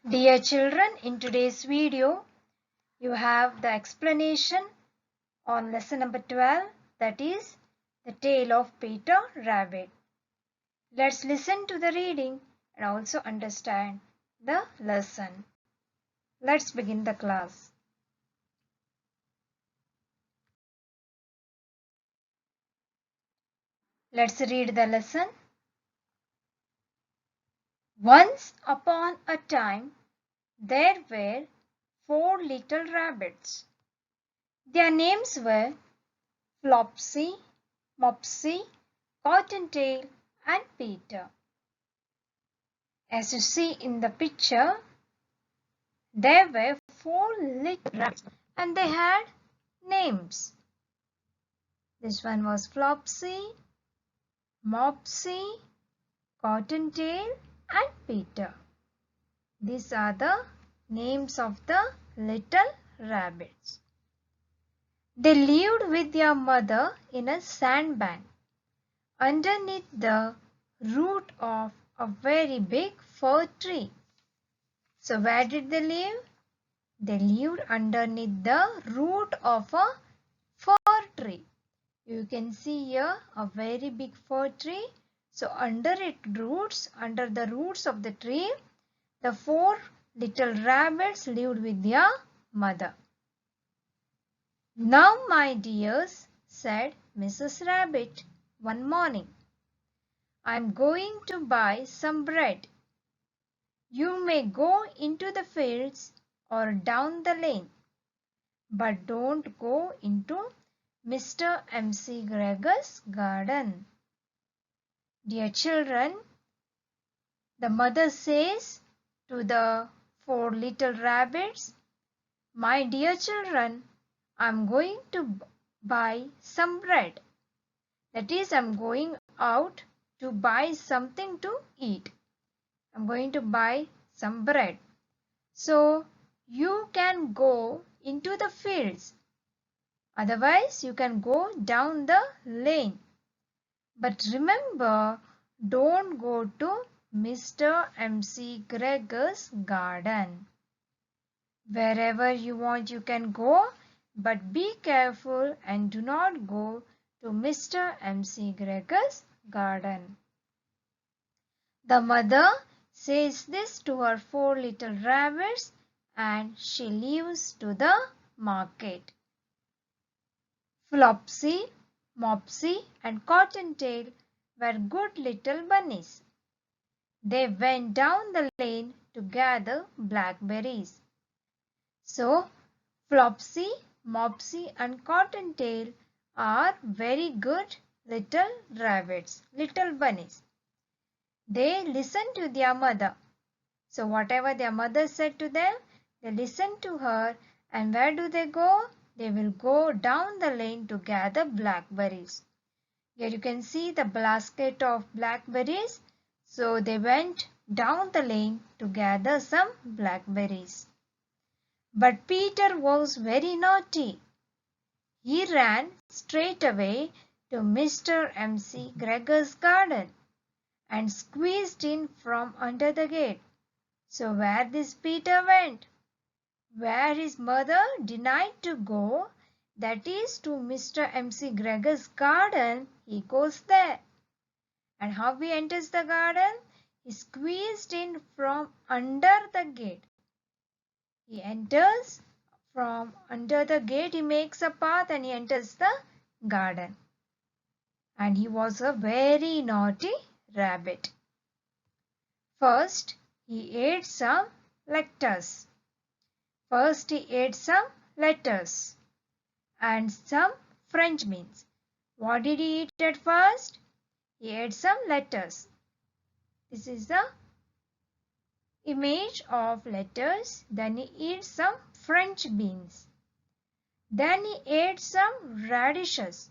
Dear children, in today's video, you have the explanation on lesson number 12, that is the tale of Peter Rabbit. Let's listen to the reading and also understand the lesson. Let's begin the class. Let's read the lesson. Once upon a time, there were 4 little rabbits. Their names were Flopsy, Mopsy, Cottontail, and Peter. As you see in the picture, there were 4 little rabbits and they had names. This one was Flopsy, Mopsy, Cottontail, and Peter. These are the names of the little rabbits. They lived with their mother in a sandbank underneath the root of a very big fir tree. So where did they live? They lived underneath the root of a fir tree. You can see here a very big fir tree. So under the roots of the tree, the 4 little rabbits lived with their mother. Now, my dears, said Mrs. Rabbit one morning, I am going to buy some bread. You may go into the fields or down the lane, but don't go into Mr. M.C. Gregor's garden. Dear children, the mother says to the 4 little rabbits, my dear children, I am going to buy some bread. That is, I am going out to buy something to eat. I am going to buy some bread. So, you can go into the fields. Otherwise, you can go down the lane. But remember, don't go to Mr. M.C. Gregor's garden. Wherever you want, you can go, but be careful and do not go to Mr. M.C. Gregor's garden. The mother says this to her 4 little rabbits and she leaves to the market. Flopsy, Mopsy, and Cottontail were good little bunnies. They went down the lane to gather blackberries. So, Flopsy, Mopsy, and Cottontail are very good little rabbits, little bunnies. They listen to their mother. So, whatever their mother said to them, they listen to her. And where do they go? They will go down the lane to gather blackberries. Here you can see the basket of blackberries. So, they went down the lane to gather some blackberries. But Peter was very naughty. He ran straight away to Mr. M.C. Gregor's garden and squeezed in from under the gate. So where this Peter went? Where his mother denied to go, that is to Mr. M.C. Gregor's garden, he goes there. And how he enters the garden? He squeezed in from under the gate. He enters from under the gate, he makes a path and he enters the garden. And he was a very naughty rabbit. First, he ate some lettuce. And some French beans. What did he eat at first? He ate some lettuce. This is the image of lettuce. Then he eats some French beans. Then he ate some radishes.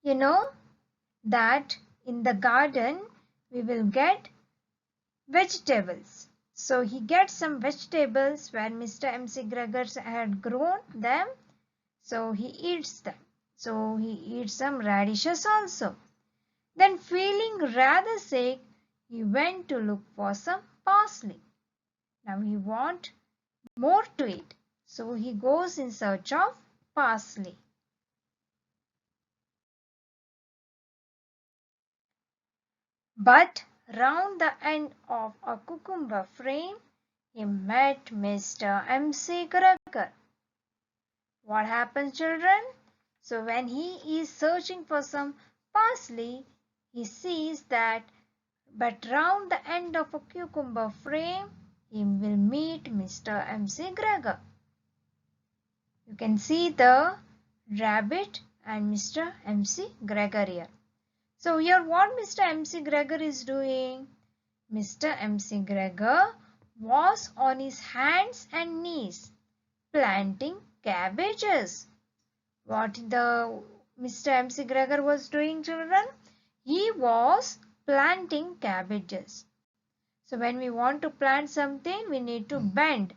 You know that in the garden we will get vegetables. So he gets some vegetables where Mr. M.C. Gregor had grown them. So he eats them. So he eats some radishes also. Then feeling rather sick, he went to look for some parsley. Now he wants more to eat, so he goes in search of parsley. But round the end of a cucumber frame, he met Mr. M.C. Gregor. What happens, children? So when he is searching for some parsley, he sees that but round the end of a cucumber frame, he will meet Mr. M.C. Gregor. You can see the rabbit and Mr. M.C. Gregor here. So here what Mr. M.C. Gregor is doing? Mr. M.C. Gregor was on his hands and knees planting cabbages. What the Mr. M.C. Gregor was doing, children? He was planting cabbages. So when we want to plant something, we need to bend.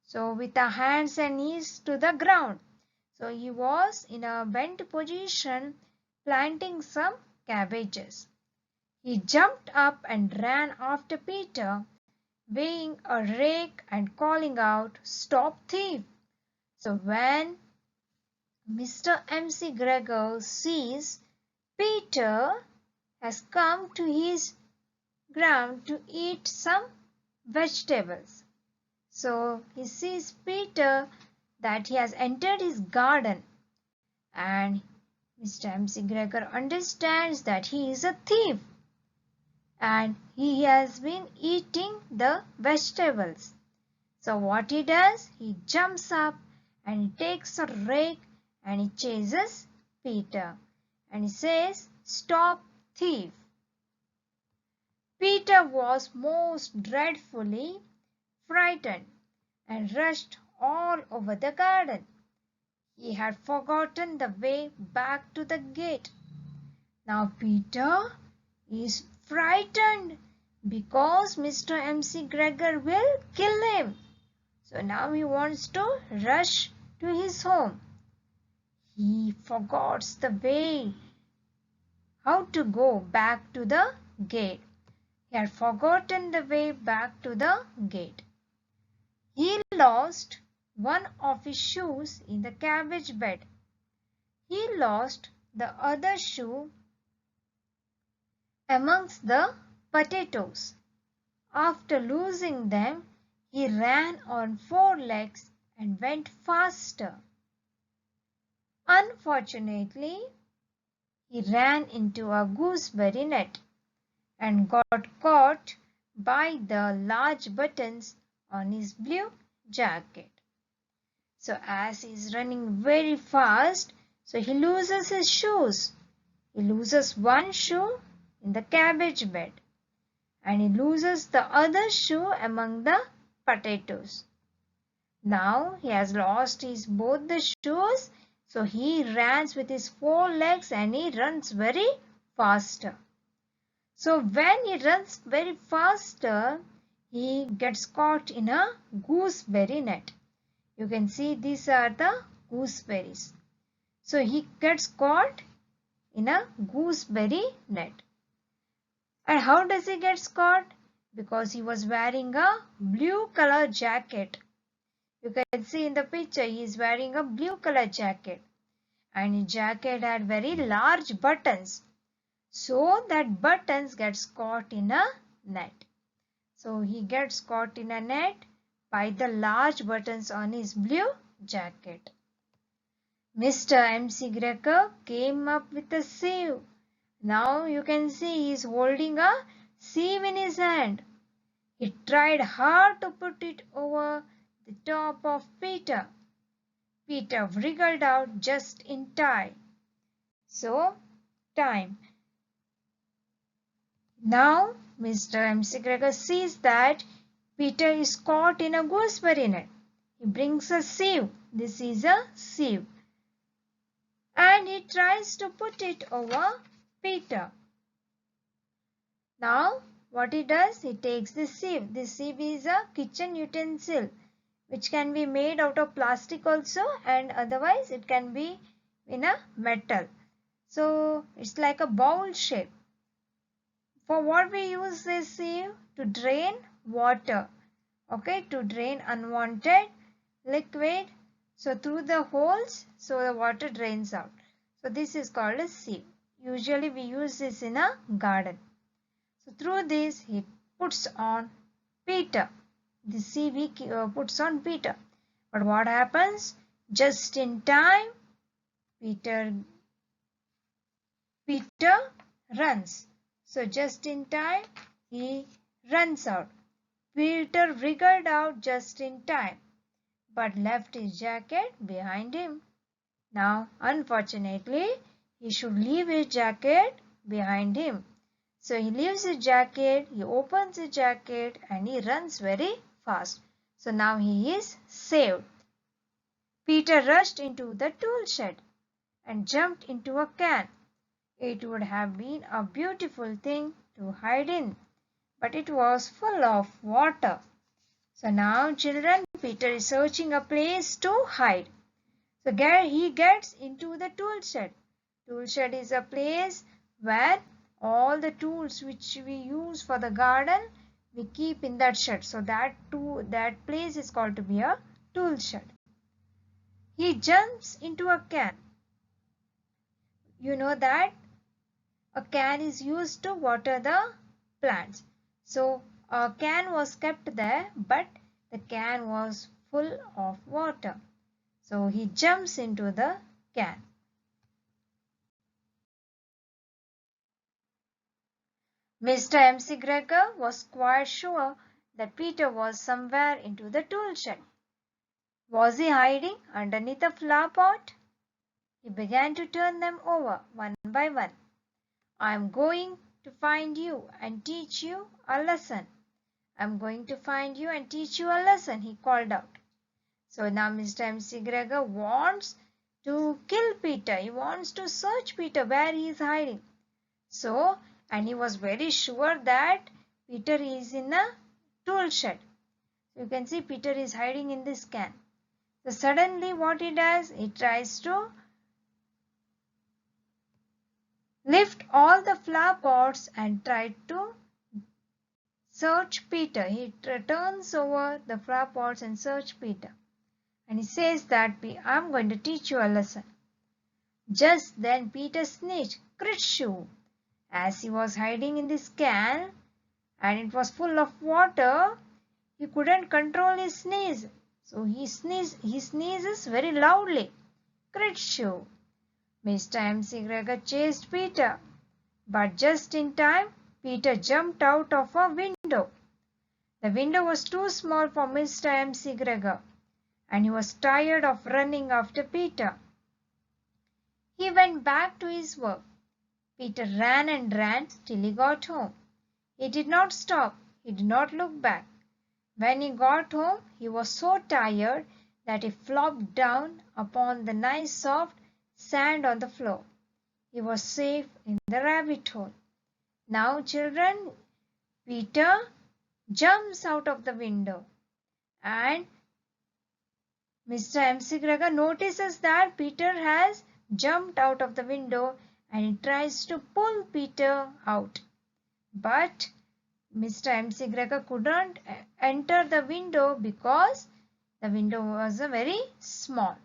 So with our hands and knees to the ground. So he was in a bent position planting some cabbages. He jumped up and ran after Peter, waving a rake and calling out, "Stop thief!" So when Mr. M.C. Gregor sees Peter has come to his ground to eat some vegetables. So he sees Peter that he has entered his garden, and Mr. M.C. Gregor understands that he is a thief and he has been eating the vegetables. So what he does? He jumps up and he takes a rake and he chases Peter and he says, "Stop thief!" Peter was most dreadfully frightened and rushed all over the garden. He had forgotten the way back to the gate. Now Peter is frightened because Mr. M.C. Gregor will kill him. So now he wants to rush to his home. He forgets the way how to go back to the gate. He had forgotten the way back to the gate. He lost one of his shoes in the cabbage bed. He lost the other shoe amongst the potatoes. After losing them, he ran on 4 legs and went faster. Unfortunately, he ran into a gooseberry net and got caught by the large buttons on his blue jacket. So as he is running very fast, so he loses his shoes. He loses one shoe in the cabbage bed and he loses the other shoe among the potatoes. Now he has lost his both the shoes, so he runs with his 4 legs and he runs very faster. So when he runs very faster, he gets caught in a gooseberry net. You can see these are the gooseberries. So he gets caught in a gooseberry net. And how does he get caught? Because he was wearing a blue color jacket. You can see in the picture he is wearing a blue color jacket. And his jacket had very large buttons. So that buttons gets caught in a net. So he gets caught in a net by the large buttons on his blue jacket. Mr. M.C. Gregor came up with a sieve. Now you can see he is holding a sieve in his hand. He tried hard to put it over the top of Peter. Peter wriggled out just in time. Now Mr. M.C. Gregor sees that Peter is caught in a gooseberry net. He brings a sieve. This is a sieve. And he tries to put it over Peter. Now what he does? He takes the sieve. This sieve is a kitchen utensil which can be made out of plastic also, and otherwise it can be in a metal. So it's like a bowl shape. For what we use this sieve? To drain water. Okay, to drain unwanted liquid. So through the holes, so the water drains out. So this is called a sieve. Usually we use this in a garden. So through this he puts on Peter. The sieve he puts on Peter. But what happens? Just in time, Peter runs. So just in time, he runs out. Peter wriggled out just in time, but left his jacket behind him. Now, unfortunately, he should leave his jacket behind him. So he leaves his jacket, he opens his jacket and he runs very fast. So now he is saved. Peter rushed into the tool shed and jumped into a can. It would have been a beautiful thing to hide in, but it was full of water. So now, children, Peter is searching a place to hide. So he gets into the tool shed. Tool shed is a place where all the tools which we use for the garden, we keep in that shed. So that place is called to be a tool shed. He jumps into a can. You know that a can is used to water the plants. So a can was kept there, but the can was full of water. So he jumps into the can. Mr. M.C. Gregor was quite sure that Peter was somewhere into the tool shed. Was he hiding underneath a flower pot? He began to turn them over one by one. I am going to find you and teach you a lesson. I am going to find you and teach you a lesson, he called out. So now Mr. M.C. Gregor wants to kill Peter. He wants to search Peter where he is hiding. So, and he was very sure that Peter is in a tool shed. You can see Peter is hiding in this can. So suddenly what he does, he tries to lift all the flower pots and try to search Peter. He turns over the flower pots and search Peter. And he says that I am going to teach you a lesson. Just then Peter sneezed, kerchoo, as he was hiding in this can and it was full of water. He couldn't control his sneeze. So he sneezes very loudly. Kerchoo. Mr. M.C. Gregor chased Peter. But just in time, Peter jumped out of a window. The window was too small for Mr. M.C. Gregor, and he was tired of running after Peter. He went back to his work. Peter ran and ran till he got home. He did not stop. He did not look back. When he got home, he was so tired that he flopped down upon the nice soft sand on the floor. He was safe in the rabbit hole. Now, children, Peter jumps out of the window and Mr. M.C. Gregor notices that Peter has jumped out of the window and he tries to pull Peter out. But Mr. M.C. Gregor couldn't enter the window because the window was very small.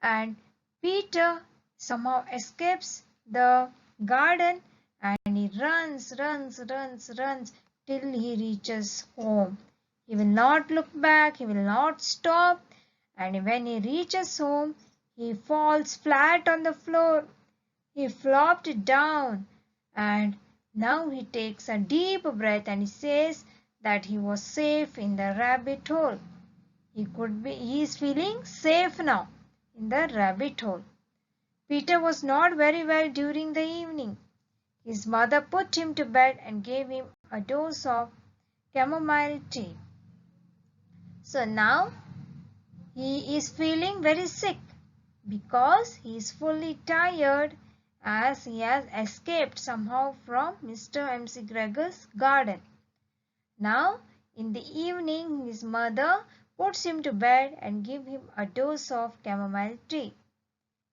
And Peter somehow escapes the garden and he runs till he reaches home. He will not look back, he will not stop, and when he reaches home, he falls flat on the floor. He flopped down and now he takes a deep breath and he says that he was safe in the rabbit hole. He is feeling safe now in the rabbit hole. Peter was not very well during the evening. His mother put him to bed and gave him a dose of chamomile tea. So now he is feeling very sick because he is fully tired as he has escaped somehow from Mr. M.C. Gregor's garden. Now in the evening his mother puts him to bed and gives him a dose of chamomile tea.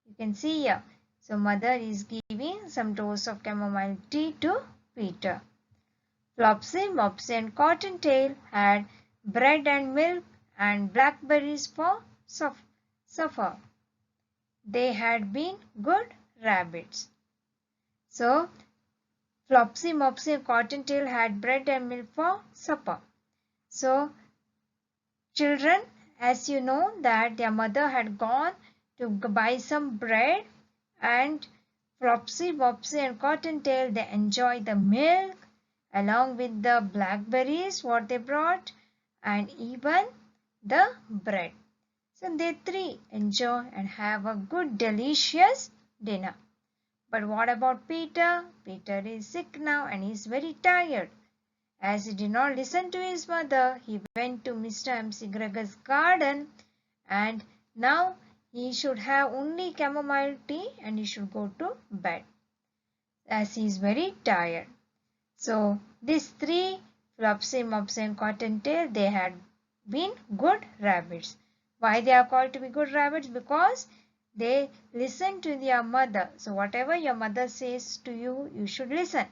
You can see here. So mother is giving some dose of chamomile tea to Peter. Flopsy, Mopsy and Cottontail had bread and milk and blackberries for supper. They had been good rabbits. So, Flopsy, Mopsy and Cottontail had bread and milk for supper. So, children, as you know that their mother had gone to buy some bread, and Flopsy, Mopsy and Cottontail, they enjoy the milk along with the blackberries what they brought and even the bread. So they three enjoy and have a good delicious dinner. But what about Peter? Peter is sick now and he is very tired. As he did not listen to his mother, he went to Mr. McGregor's garden, and now he should have only chamomile tea and he should go to bed as he is very tired. So these three, Flopsy, Mopsy and Cottontail, they had been good rabbits. Why they are called to be good rabbits? Because they listen to their mother. So whatever your mother says to you, you should listen.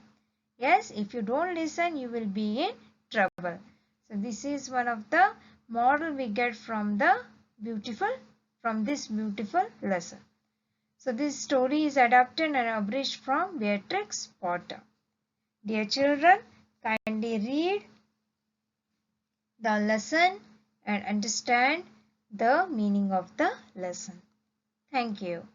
Yes, if you don't listen, you will be in trouble. So this is one of the model we get from this beautiful lesson. So this story is adapted and abridged from Beatrix Potter. Dear children, kindly read the lesson and understand the meaning of the lesson. Thank you.